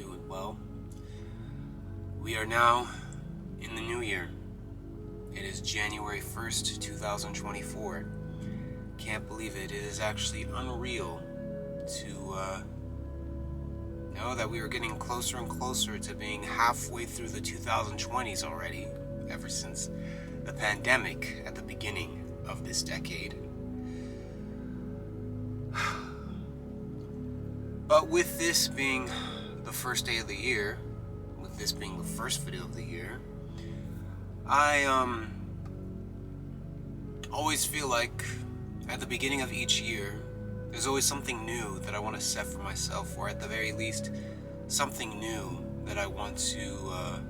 doing well. We are now in the new year. It is January 1st, 2024. Can't believe it. It is actually unreal to know that we are getting closer and closer to being halfway through the 2020s already, ever since the pandemic at the beginning of this decade. But with this being the first day of the year, with this being the first video of the year, I always feel like at the beginning of each year, there's always something new that I want to set for myself, or at the very least, something new that I want to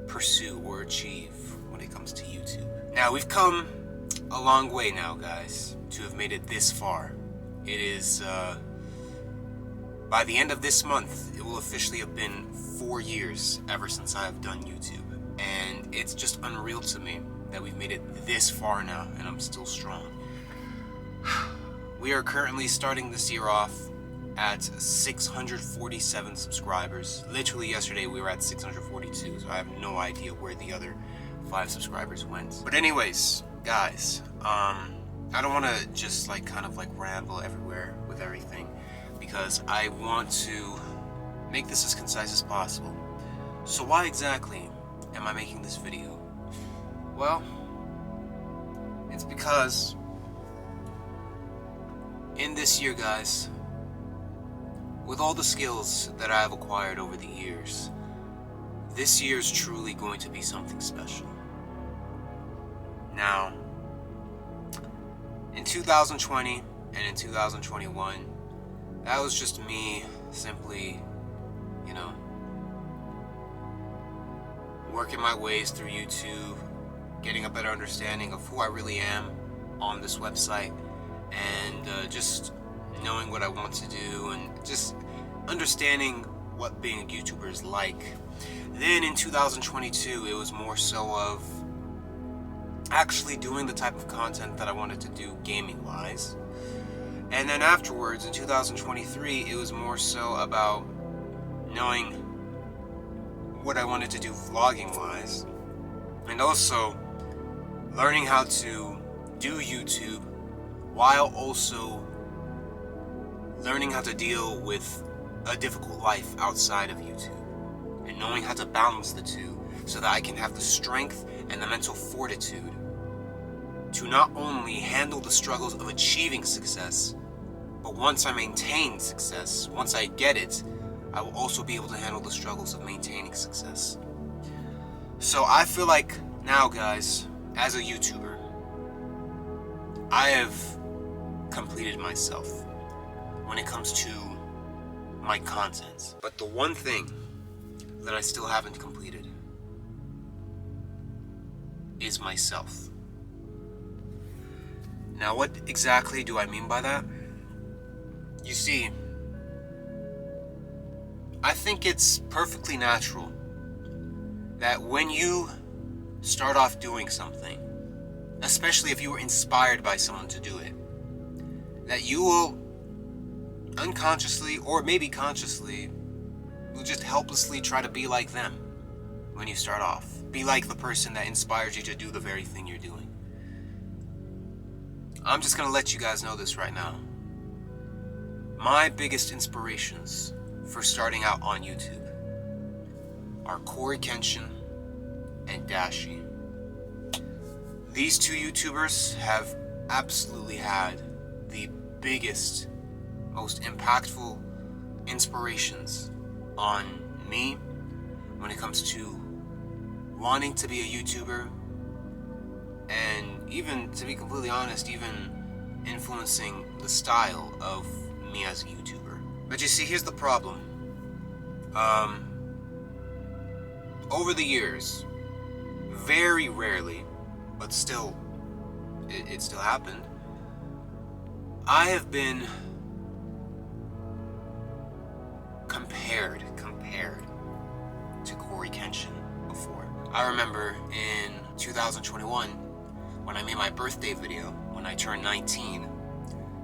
pursue or achieve when it comes to YouTube. Now, we've come a long way now, guys, to have made it this far. It is, by the end of this month, it will officially have been 4 years ever since I have done YouTube. And it's just unreal to me that we've made it this far now, and I'm still strong. We are currently starting this year off at 647 subscribers. Literally yesterday we were at 642, so I have no idea where the other 5 subscribers went. But anyways, guys, I don't want to just kind of ramble everywhere with everything, because I want to make this as concise as possible. So why exactly am I making this video? Well, it's because in this year, guys, with all the skills that I have acquired over the years, this year is truly going to be something special. Now, in 2020 and in 2021, that was just me simply, working my ways through YouTube, getting a better understanding of who I really am on this website, and just knowing what I want to do, and just understanding what being a YouTuber is like. Then in 2022, it was more so of actually doing the type of content that I wanted to do gaming-wise. And then afterwards, in 2023, it was more so about knowing what I wanted to do vlogging-wise, and also learning how to do YouTube while also learning how to deal with a difficult life outside of YouTube, and knowing how to balance the two so that I can have the strength and the mental fortitude to not only handle the struggles of achieving success, but once I maintain success, once I get it, I will also be able to handle the struggles of maintaining success. So I feel like now, guys, as a YouTuber, I have completed myself when it comes to my content. But the one thing that I still haven't completed is myself. Now, what exactly do I mean by that? You see, I think it's perfectly natural that when you start off doing something, especially if you were inspired by someone to do it, that you will unconsciously, or maybe consciously, will just helplessly try to be like them when you start off. Be like the person that inspires you to do the very thing you're doing. I'm just gonna let you guys know this right now. My biggest inspirations for starting out on YouTube are Corey Kenshin and Dashi. These two YouTubers have absolutely had the biggest, most impactful inspirations on me when it comes to wanting to be a YouTuber, and even, to be completely honest, even influencing the style of me as a YouTuber. But you see, here's the problem. Over the years, very rarely, but still, it still happened, I have been compared to Corey Kenshin before. I remember in 2021, when I made my birthday video, when I turned 19,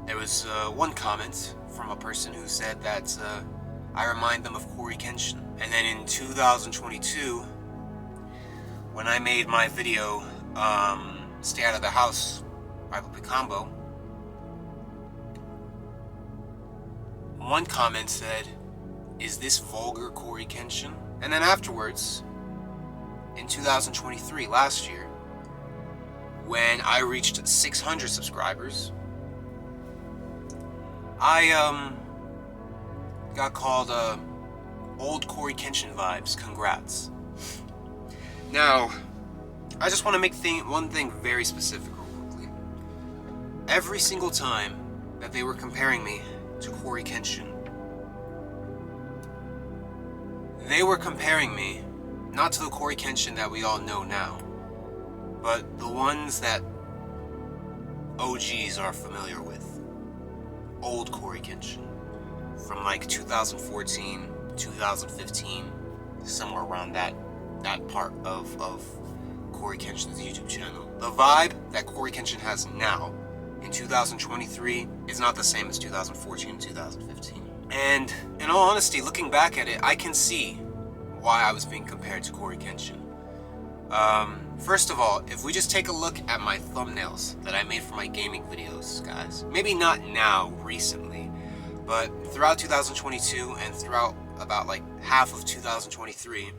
there was one comment from a person who said that I remind them of Corey Kenshin. And then in 2022, when I made my video, Stay Out of the House, Rival Pick Combo, one comment said, "Is this vulgar Corey Kenshin?" And then afterwards, in 2023, last year, when I reached 600 subscribers, I got called old Corey Kenshin vibes. Congrats. Now, I just want to make one thing very specific real quickly. Every single time that they were comparing me to Corey Kenshin, they were comparing me not to the Corey Kenshin that we all know now, but the ones that OGs are familiar with. Old Corey Kenshin. From like 2014, 2015, somewhere around that part of Corey Kenshin's YouTube channel. The vibe that Corey Kenshin has now in 2023 is not the same as 2014 and 2015. And in all honesty, looking back at it, I can see why I was being compared to Corey Kenshin. First of all, if we just take a look at my thumbnails that I made for my gaming videos, guys, maybe not now, recently, but throughout 2022 and throughout about like half of 2023,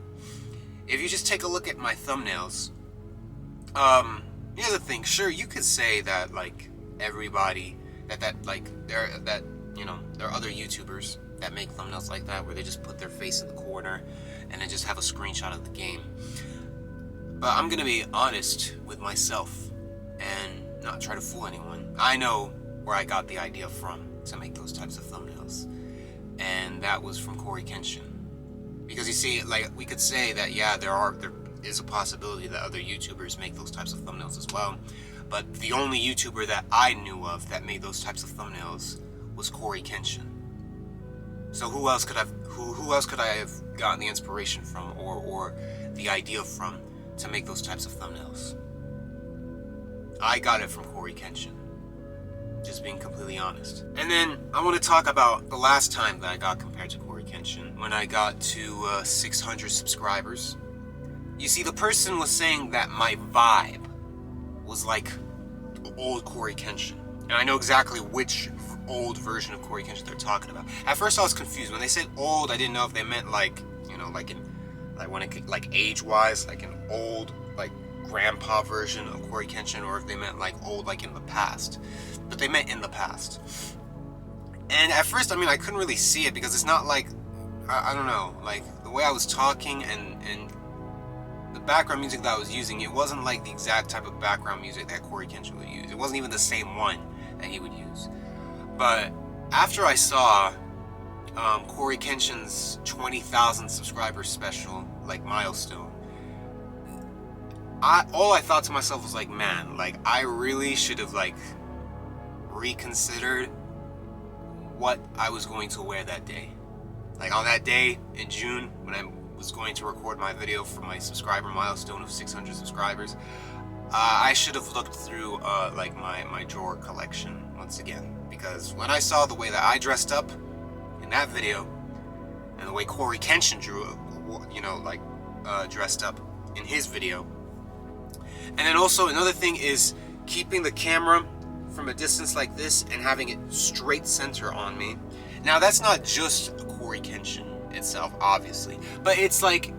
if you just take a look at my thumbnails, here's the thing. Sure, you could say that like everybody there are other YouTubers that make thumbnails like that where they just put their face in the corner and then just have a screenshot of the game. But I'm gonna be honest with myself and not try to fool anyone. I know where I got the idea from to make those types of thumbnails, and that was from Corey Kenshin. Because you see, like, we could say that yeah, there is a possibility that other YouTubers make those types of thumbnails as well, but the only YouTuber that I knew of that made those types of thumbnails was Corey Kenshin. So who else could I have gotten the inspiration from or the idea from to make those types of thumbnails? I got it from Corey Kenshin. Just being completely honest. And then I want to talk about the last time that I got compared to Corey Kenshin, when I got to 600 subscribers. You see, the person was saying that my vibe was like old Corey Kenshin. And I know exactly which old version of Corey Kenshin they're talking about. At first I was confused. When they said old, I didn't know if they meant like, you know, like age-wise, like an old, like grandpa version of Corey Kenshin, or if they meant like old, like in the past. But they meant in the past. And at first, I mean, I couldn't really see it because it's not like, I don't know, like the way I was talking and the background music that I was using, it wasn't like the exact type of background music that Corey Kenshin would use. It wasn't even the same one that he would use. But after I saw Corey Kenshin's 20,000 subscriber special, like milestone, all I thought to myself was like, man, like I really should have like reconsidered what I was going to wear that day. Like on that day in June when I was going to record my video for my subscriber milestone of 600 subscribers, I should have looked through like my drawer collection once again, because when I saw the way that I dressed up in that video and the way Corey Kenshin dressed up in his video, and then also another thing is keeping the camera from a distance like this and having it straight center on me. Now that's not just Corey Kenshin itself, obviously, but it's like,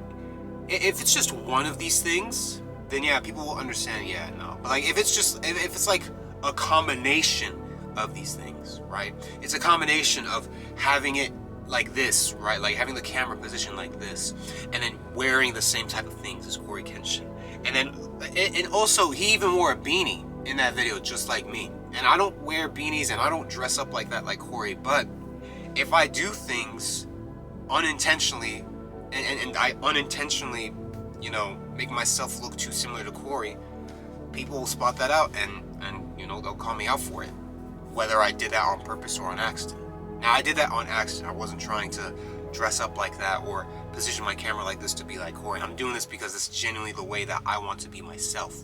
if it's just one of these things, then yeah, people will understand, yeah, no. But like if it's like a combination of these things, right? It's a combination of having it like this, right? Like having the camera positioned like this, and then wearing the same type of things as Corey Kenshin. And also, he even wore a beanie in that video, just like me. And I don't wear beanies and I don't dress up like that like Corey, but if I do things unintentionally, and I unintentionally, you know, make myself look too similar to Corey, people will spot that out and you know, they'll call me out for it, whether I did that on purpose or on accident. Now, I did that on accident. I wasn't trying to dress up like that or position my camera like this to be like Corey. I'm doing this because it's genuinely the way that I want to be myself.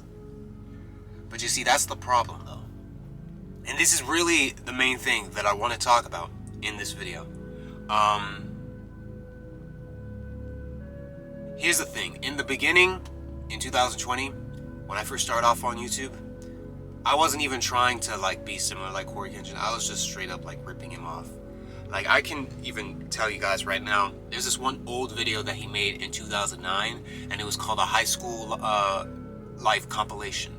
But you see, that's the problem though. And this is really the main thing that I want to talk about in this video. Here's the thing. In the beginning, in 2020, when I first started off on YouTube, I wasn't even trying to like be similar like Corey Kenshin. I was just straight up like ripping him off. Like, I can even tell you guys right now, there's this one old video that he made in 2009, and it was called a high school life compilation.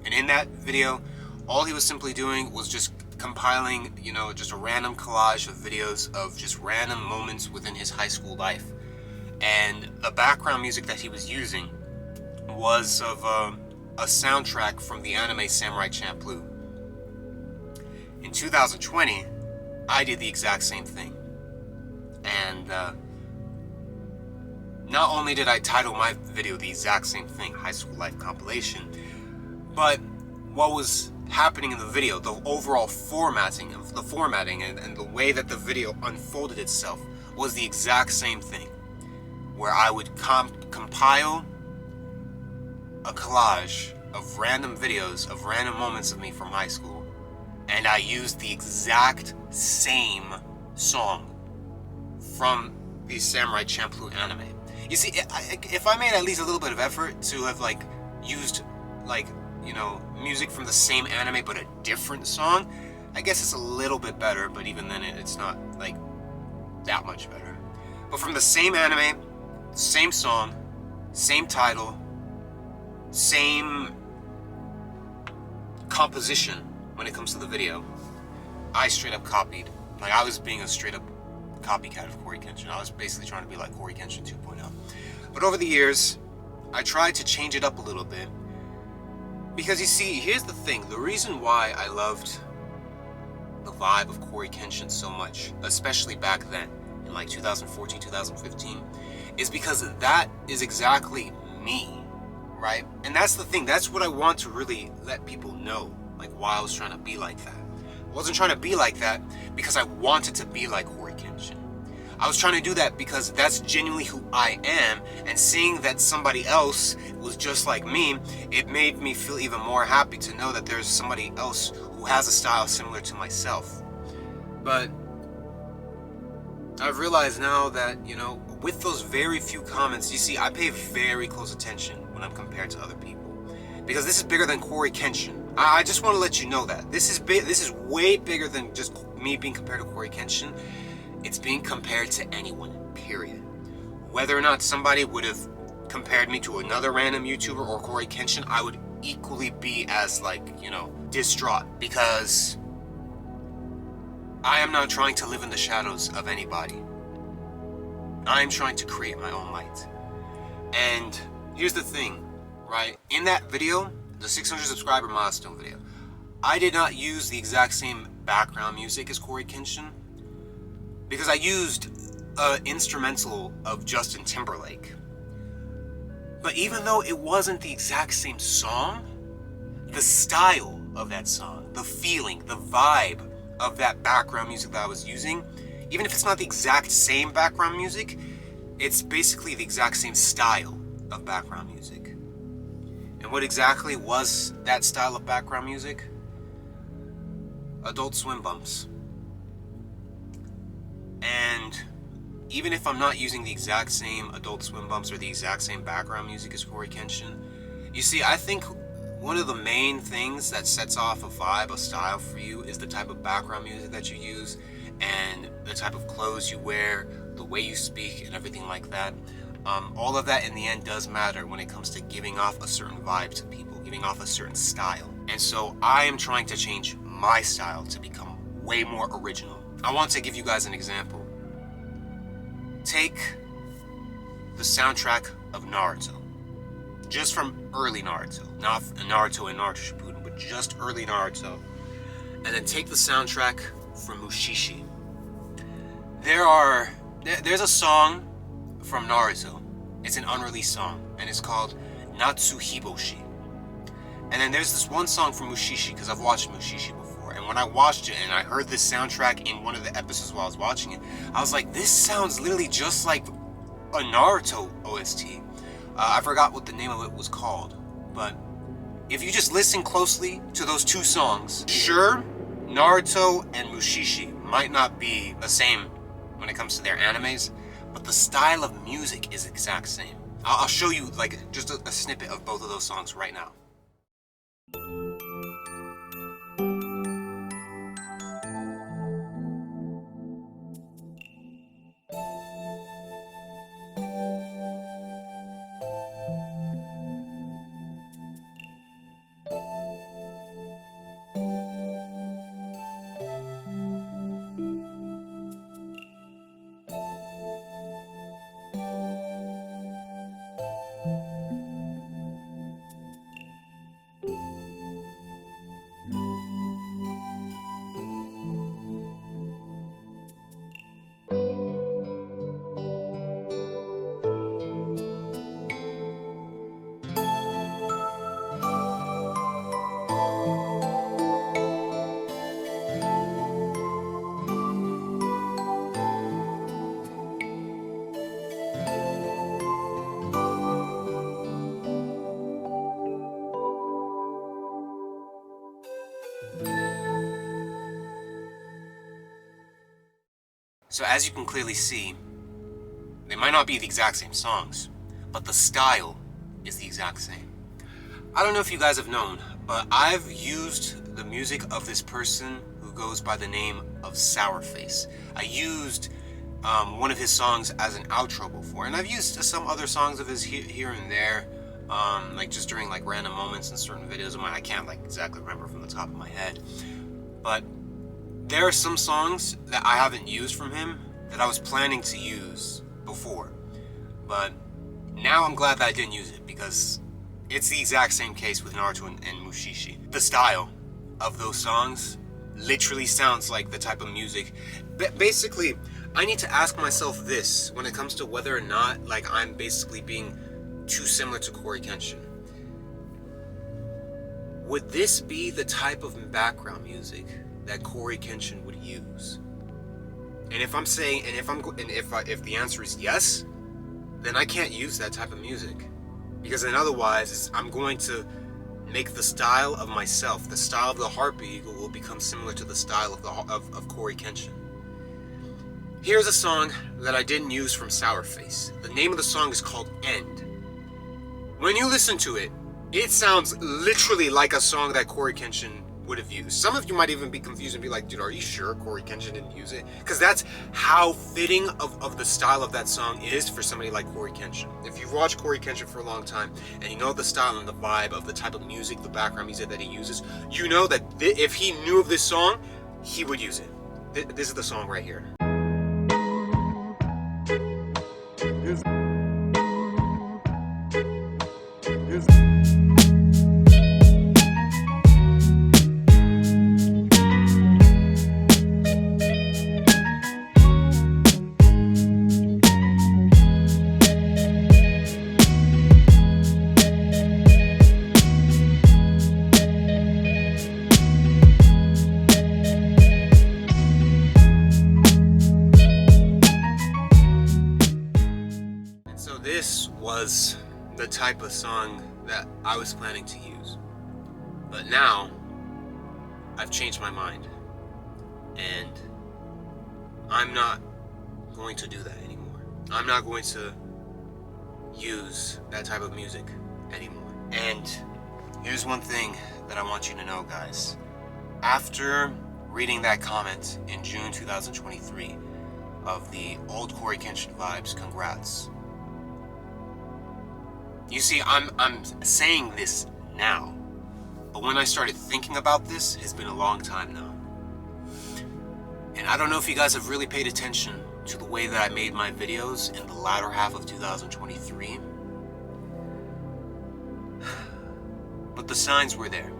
And in that video, all he was simply doing was just compiling, you know, just a random collage of videos of just random moments within his high school life. And the background music that he was using was of a soundtrack from the anime Samurai Champloo. In 2020, I did the exact same thing. And not only did I title my video the exact same thing, High School Life Compilation, but what was happening in the video, the overall formatting and the way that the video unfolded itself was the exact same thing, where I would compile a collage of random videos of random moments of me from high school, and I used the exact same song from the Samurai Champloo anime. You see, if I made at least a little bit of effort to have like used like, you know, music from the same anime but a different song, I guess it's a little bit better, but even then it's not like that much better. But from the same anime, same song, same title, same composition when it comes to the video, I straight up copied. Like, I was being a straight up copycat of Corey Kenshin. I was basically trying to be like Corey Kenshin 2.0. But over the years, I tried to change it up a little bit. Because you see, here's the thing. The reason why I loved the vibe of Corey Kenshin so much, especially back then, in like 2014, 2015, is because that is exactly me, right? And that's the thing. That's what I want to really let people know, like, why I was trying to be like that. I wasn't trying to be like that because I wanted to be like Corey Kenshin. I was trying to do that because that's genuinely who I am, and seeing that somebody else was just like me, it made me feel even more happy to know that there's somebody else who has a style similar to myself. But I've realized now that, you know, with those very few comments, you see, I pay very close attention when I'm compared to other people. Because this is bigger than Corey Kenshin. I just want to let you know that. This is way bigger than just me being compared to Corey Kenshin. It's being compared to anyone, period. Whether or not somebody would have compared me to another random YouTuber or Corey Kenshin, I would equally be as, like, you know, distraught. Because I am not trying to live in the shadows of anybody. I am trying to create my own light. And here's the thing, right? In that video, the 600 subscriber milestone video, I did not use the exact same background music as Corey Kenshin, because I used an instrumental of Justin Timberlake. But even though it wasn't the exact same song, the style of that song, the feeling, the vibe of that background music that I was using, even if it's not the exact same background music, it's basically the exact same style of background music. And what exactly was that style of background music? Adult Swim bumps. And even if I'm not using the exact same Adult Swim bumps or the exact same background music as Corey Kenshin, you see, I think one of the main things that sets off a vibe, a style for you, is the type of background music that you use and the type of clothes you wear, the way you speak, and everything like that. All of that in the end does matter when it comes to giving off a certain vibe to people, giving off a certain style. And so I am trying to change my style to become way more original. I want to give you guys an example. Take the soundtrack of Naruto. Just from early Naruto. Not Naruto and Naruto Shippuden, but just early Naruto. And then take the soundtrack from Mushishi. There's a song from Naruto. It's an unreleased song, and it's called Natsuhiboshi. And then there's this one song from Mushishi, because I've watched Mushishi before, and when I watched it and I heard this soundtrack in one of the episodes while I was watching it, I was like, this sounds literally just like a Naruto OST. I forgot what the name of it was called, but if you just listen closely to those two songs, sure, Naruto and Mushishi might not be the same when it comes to their animes, but the style of music is the exact same. I'll show you like just a snippet of both of those songs right now. So as you can clearly see, they might not be the exact same songs, but the style is the exact same. I don't know if you guys have known, but I've used the music of this person who goes by the name of Sourface. I used one of his songs as an outro before, and I've used some other songs of his here and there, like just during like random moments in certain videos of mine. I can't like exactly remember from the top of my head, but there are some songs that I haven't used from him that I was planning to use before, but now I'm glad that I didn't use it because it's the exact same case with Naruto and Mushishi. The style of those songs literally sounds like the type of music. Basically, I need to ask myself this when it comes to whether or not like I'm basically being too similar to Corey Kenshin. Would this be the type of background music that Corey Kenshin would use? And if I'm saying, and if the answer is yes, then I can't use that type of music, because then otherwise I'm going to make the style of myself, the style of the TheHarpyEagle, will become similar to the style of Corey Kenshin. Here's a song that I didn't use from Sourface. The name of the song is called End. When you listen to it, it sounds literally like a song that Corey Kenshin would have used. Some of you might even be confused and be like, dude, are you sure Corey Kenshin didn't use it? Because that's how fitting of the style of that song is for somebody like Corey Kenshin. If you've watched Corey Kenshin for a long time and you know the style and the vibe of the type of music, the background music that he uses, you know that if he knew of this song, he would use it. This is the song right here. This was the type of song that I was planning to use. But now, I've changed my mind. And I'm not going to do that anymore. I'm not going to use that type of music anymore. And here's one thing that I want you to know, guys. After reading that comment in June 2023 of the old Corey Kenshin vibes, congrats. You see, I'm saying this now, but when I started thinking about this, it's been a long time now. And I don't know if you guys have really paid attention to the way that I made my videos in the latter half of 2023. But the signs were there.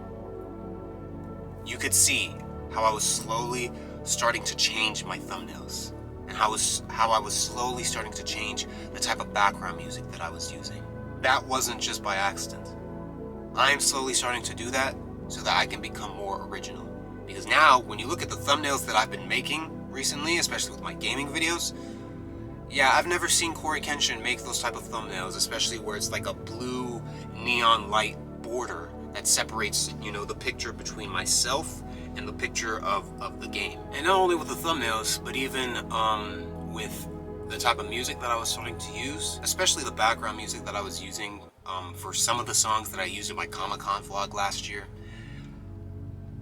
You could see how I was slowly starting to change my thumbnails, and how I was slowly starting to change the type of background music that I was using. That wasn't just by accident. I am slowly starting to do that so that I can become more original. Because now, when you look at the thumbnails that I've been making recently, especially with my gaming videos, yeah, I've never seen Corey Kenshin make those type of thumbnails, especially where it's like a blue neon light border that separates, you know, the picture between myself and the picture of the game. And not only with the thumbnails, but even with the type of music that I was starting to use, especially the background music that I was using for some of the songs that I used in my Comic-Con vlog last year.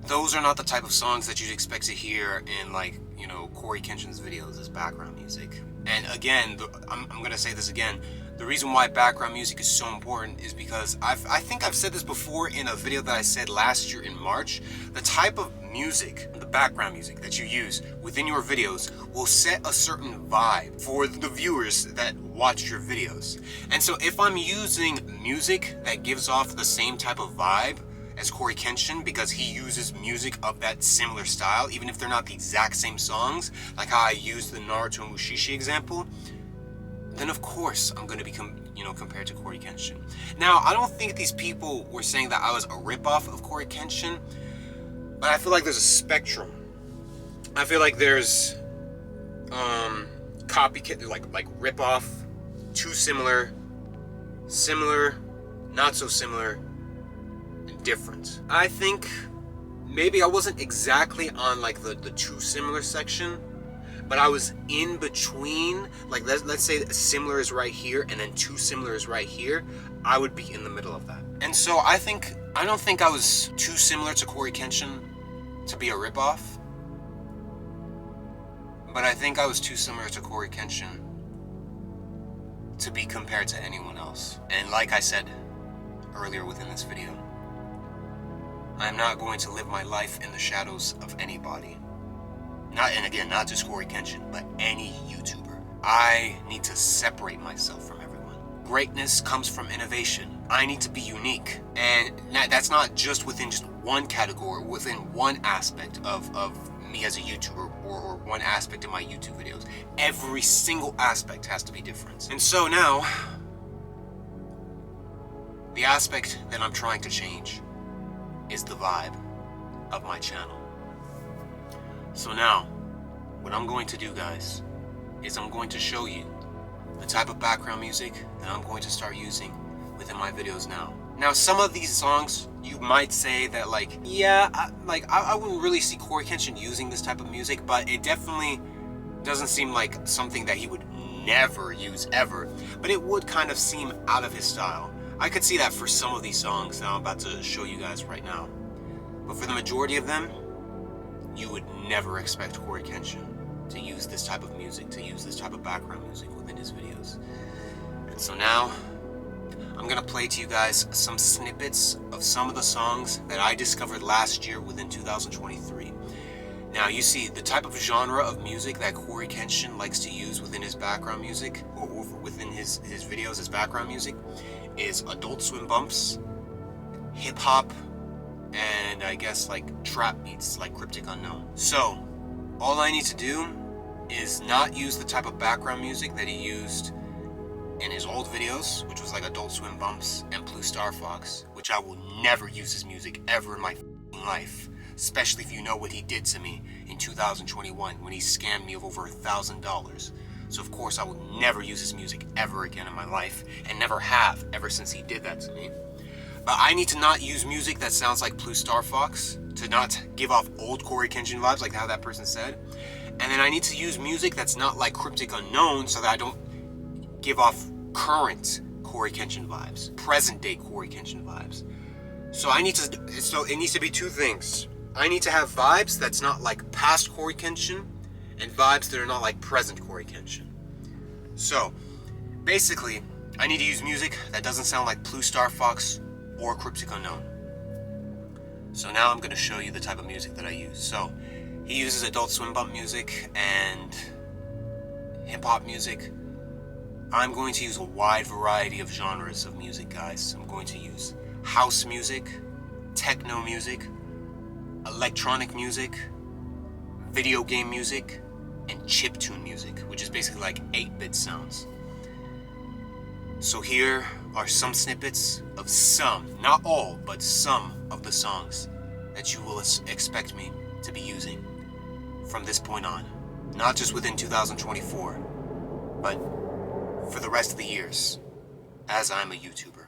Those are not the type of songs that you'd expect to hear in, like, you know, Corey Kenshin's videos as background music. And again, I'm gonna say this again, the reason why background music is so important is because I think I've said this before in a video that I said last year in March. The type of music, the background music that you use within your videos will set a certain vibe for the viewers that watch your videos. And so if I'm using music that gives off the same type of vibe as Corey Kenshin, because he uses music of that similar style, even if they're not the exact same songs, like how I used the Naruto Mushishi example, then of course I'm going to become, you know, compared to Corey Kenshin. Now, I don't think these people were saying that I was a ripoff of Corey Kenshin, but I feel like there's a spectrum. I feel like there's copycat, like ripoff, too similar, similar, not so similar, and different. I think maybe I wasn't exactly on like the too similar section, but I was in between. Like let's say similar is right here and then too similar is right here. I would be in the middle of that. And so I don't think I was too similar to Corey Kenshin to be a ripoff, but I think I was too similar to Corey Kenshin to be compared to anyone else. And like I said earlier within this video, I'm not going to live my life in the shadows of anybody. Not just Corey Kenshin, but any YouTuber. I need to separate myself from everyone. Greatness comes from innovation. I need to be unique. And that's not just within just one category, within one aspect of me as a YouTuber or one aspect of my YouTube videos. Every single aspect has to be different. And so now, the aspect that I'm trying to change is the vibe of my channel. So now, what I'm going to do, guys, is I'm going to show you the type of background music that I'm going to start using within my videos now. Now, some of these songs, you might say that, like, yeah, I wouldn't really see Corey Kenshin using this type of music, but it definitely doesn't seem like something that he would never use ever, but it would kind of seem out of his style. I could see that for some of these songs that I'm about to show you guys right now. But for the majority of them, you would never expect Corey Kenshin to use this type of music, to use this type of background music within his videos. And so now, I'm gonna play to you guys some snippets of some of the songs that I discovered last year within 2023. Now, you see, the type of genre of music that Corey Kenshin likes to use within his background music, or within his videos as background music, is Adult Swim bumps, hip-hop, and I guess like trap beats like Cryptic Unknown. So all I need to do is not use the type of background music that he used in his old videos, which was like Adult Swim bumps and Blue Star Fox, which I will never use his music ever in my life, especially if you know what he did to me in 2021 when he scammed me of over $1,000. So of course I will never use his music ever again in my life, and never have ever since he did that to me. But I need to not use music that sounds like Blue Star Fox, to not give off old Corey Kenshin vibes like how that person said. And then I need to use music that's not like Cryptic Unknown, so that I don't give off current Corey Kenshin vibes, present day Corey Kenshin vibes. So it needs to be two things. I need to have vibes that's not like past Corey Kenshin, and vibes that are not like present Corey Kenshin. So basically, I need to use music that doesn't sound like Blue Star Fox or Cryptic Unknown. So now I'm going to show you the type of music that I use. So he uses Adult Swim bump music and hip-hop music. I'm going to use a wide variety of genres of music, guys. I'm going to use house music, techno music, electronic music, video game music, and chiptune music, which is basically like 8-bit sounds. So here are some snippets of some, not all, but some of the songs that you will expect me to be using from this point on. Not just within 2024, but for the rest of the years, as I'm a YouTuber.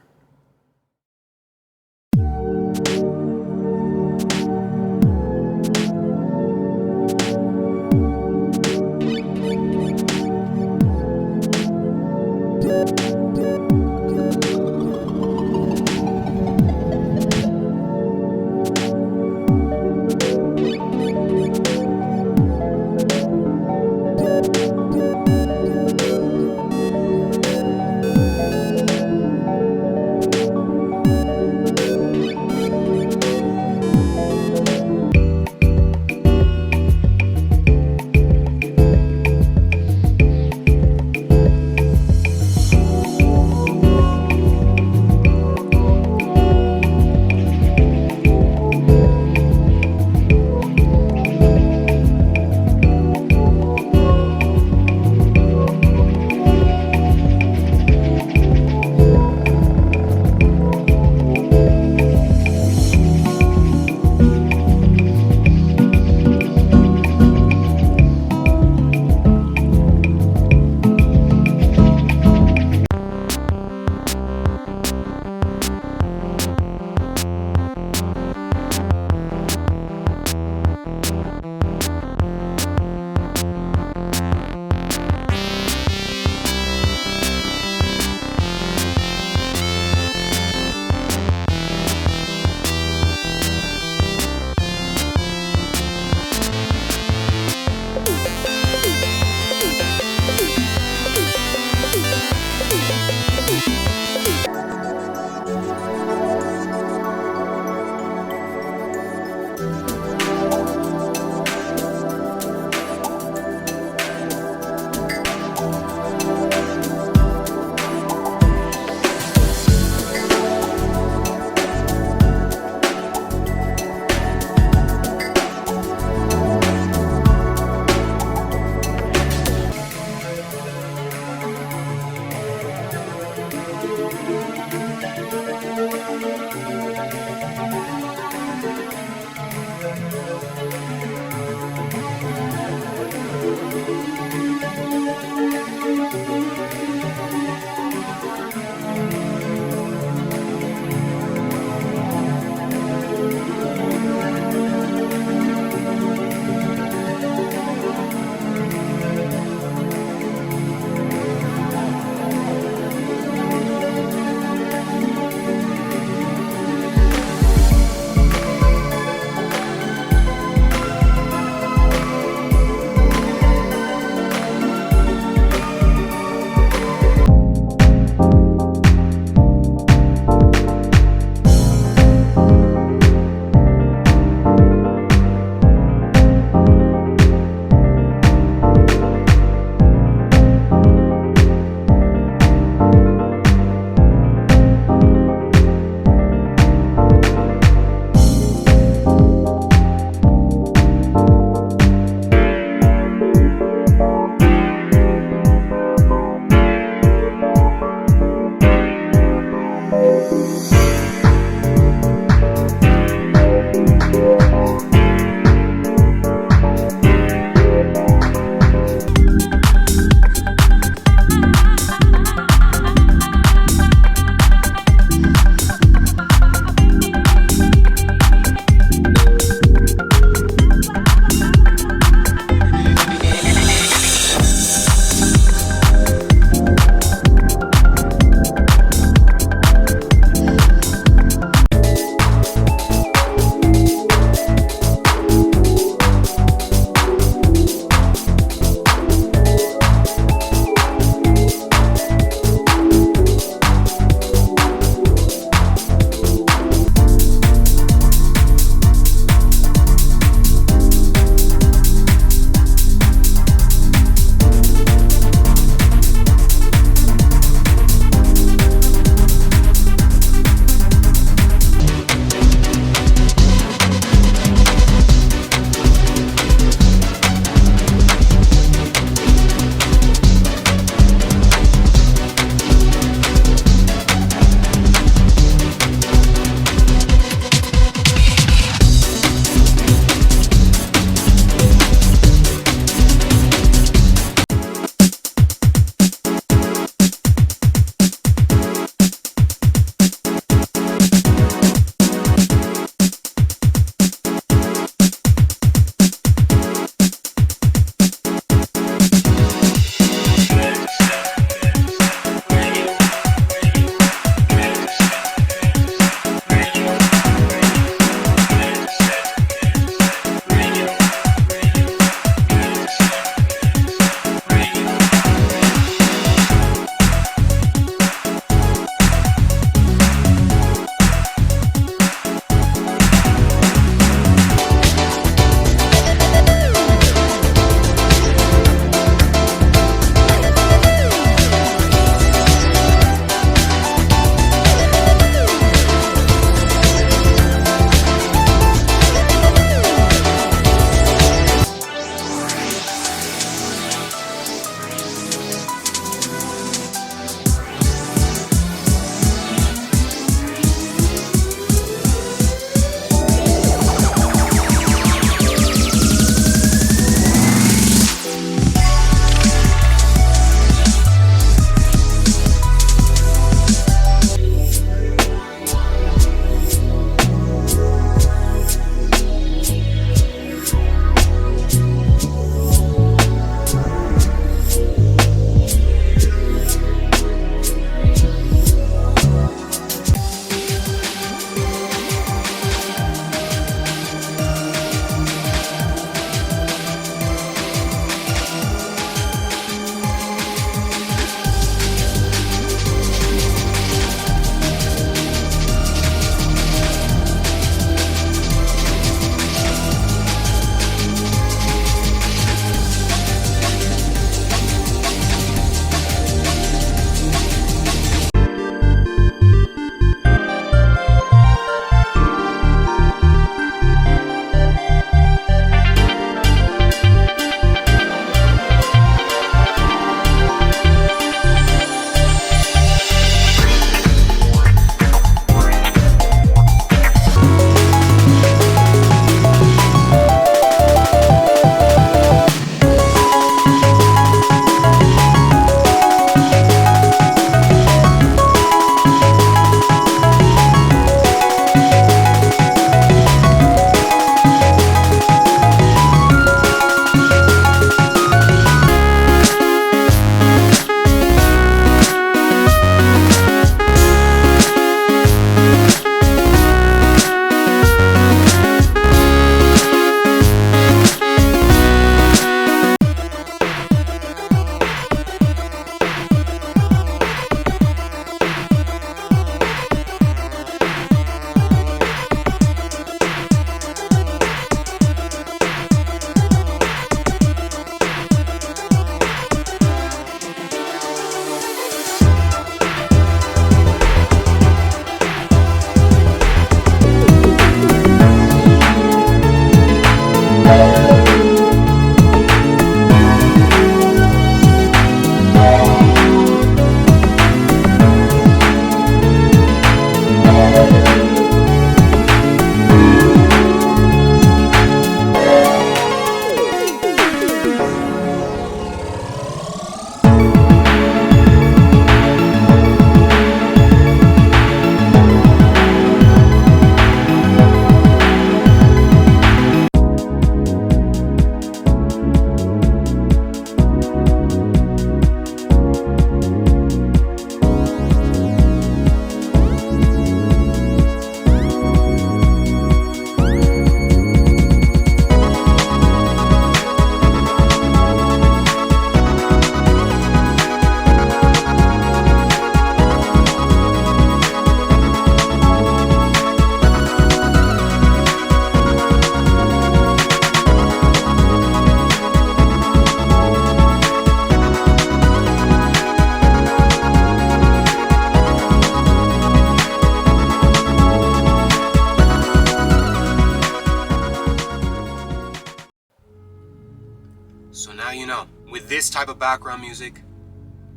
type of background music.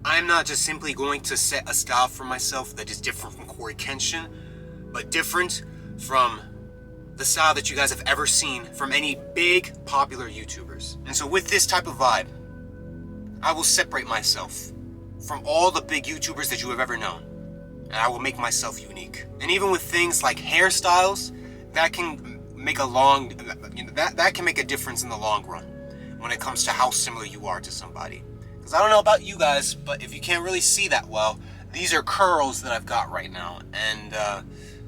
I am not just simply going to set a style for myself that is different from Corey Kenshin, but different from the style that you guys have ever seen from any big popular YouTubers. And so with this type of vibe, I will separate myself from all the big YouTubers that you have ever known, and I will make myself unique. And even with things like hairstyles, that can make that can make a difference in the long run when it comes to how similar you are to somebody. Because I don't know about you guys, but if you can't really see that well, these are curls that I've got right now, and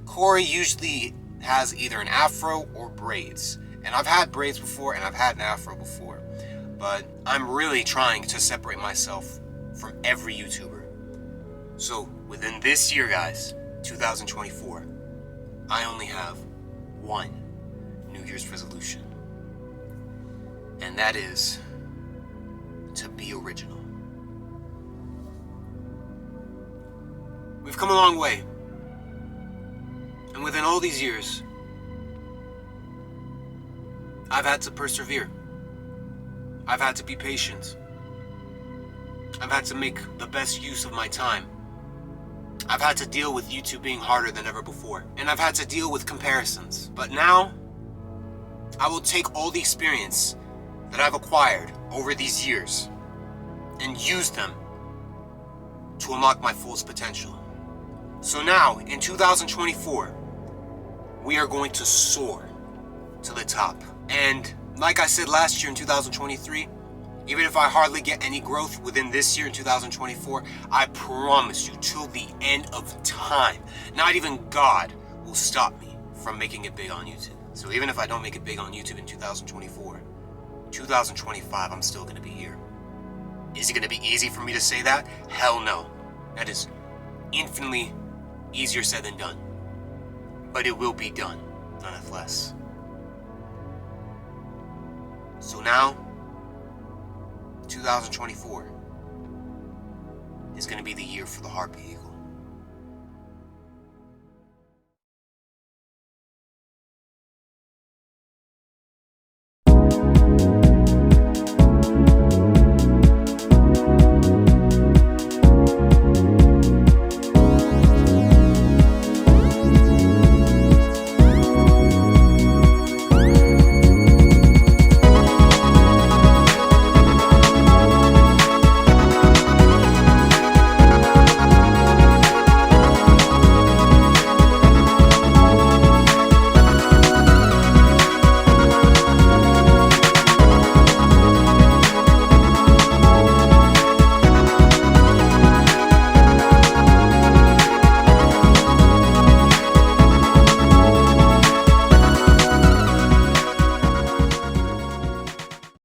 Corey usually has either an afro or braids. And I've had braids before and I've had an afro before. But I'm really trying to separate myself from every YouTuber. So within this year, guys, 2024, I only have one New Year's resolution. And that is to be original. We've come a long way. And within all these years, I've had to persevere. I've had to be patient. I've had to make the best use of my time. I've had to deal with YouTube being harder than ever before. And I've had to deal with comparisons. But now, I will take all the experience that I've acquired over these years and use them to unlock my fullest potential. So now, in 2024, we are going to soar to the top. And like I said last year in 2023, even if I hardly get any growth within this year in 2024, I promise you, till the end of time, not even God will stop me from making it big on YouTube. So even if I don't make it big on YouTube in 2024, 2025, I'm still gonna be here. Is it gonna be easy for me to say that? Hell no. That is infinitely easier said than done. But it will be done, nonetheless. So now, 2024 is going to be the year for the Harpy Eagle.